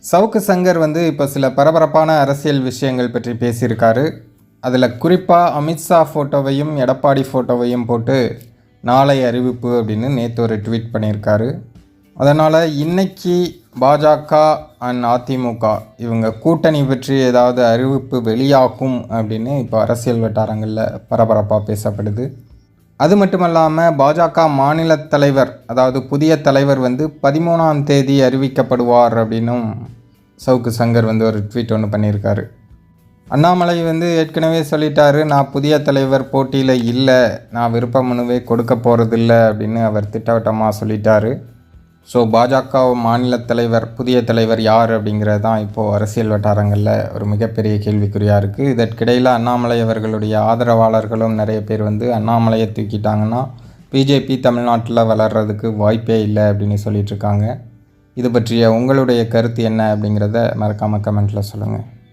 சவுக்கு சங்கர் இப்போ சில பரபரப்பான அரசியல் விஷயங்கள் பற்றி பேசியிருக்காரு. அதில் குறிப்பாக அமித்ஷா ஃபோட்டோவையும் எடப்பாடி ஃபோட்டோவையும் போட்டு நாளை அறிவிப்பு அப்படின்னு நேற்று ஒரு ட்வீட் பண்ணியிருக்காரு. அதனால் இன்னைக்கு பாஜக அண்ட் அதிமுக இவங்க கூட்டணி பற்றி ஏதாவது அறிவிப்பு வெளியாகும் அப்படின்னு இப்போ அரசியல் வட்டாரங்களில் பரபரப்பாக பேசப்படுது. அது மட்டும் இல்லாமல் பாஜக மாநில தலைவர், அதாவது புதிய தலைவர் 13ஆம் தேதி அறிவிக்கப்படுவார் அப்படின்னும் சவுக்கு சங்கர் ஒரு ட்வீட் ஒன்று பண்ணியிருக்காரு. அண்ணாமலை ஏற்கனவே சொல்லிட்டாரு, நான் புதிய தலைவர் போட்டியில் இல்லை, நான் விருப்ப மனுவே கொடுக்க போகிறதில்ல அப்படின்னு அவர் திட்டவட்டமாக சொல்லிட்டாரு. ஸோ பாஜக மாநில தலைவர், புதிய தலைவர் யார் அப்படிங்கிறது தான் இப்போது அரசியல் வட்டாரங்களில் ஒரு மிகப்பெரிய கேள்விக்குறியாக இருக்குது. இதற்கிடையில் அண்ணாமலை அவர்களுடைய ஆதரவாளர்களும் நிறைய பேர் அண்ணாமலையை தூக்கிட்டாங்கன்னா பிஜேபி தமிழ்நாட்டில் வளர்கிறதுக்கு வாய்ப்பே இல்லை அப்படின்னு சொல்லிகிட்ருக்காங்க. இது பற்றிய உங்களுடைய கருத்து என்ன அப்படிங்கிறத மறக்காமல் கமெண்ட்டில் சொல்லுங்கள்.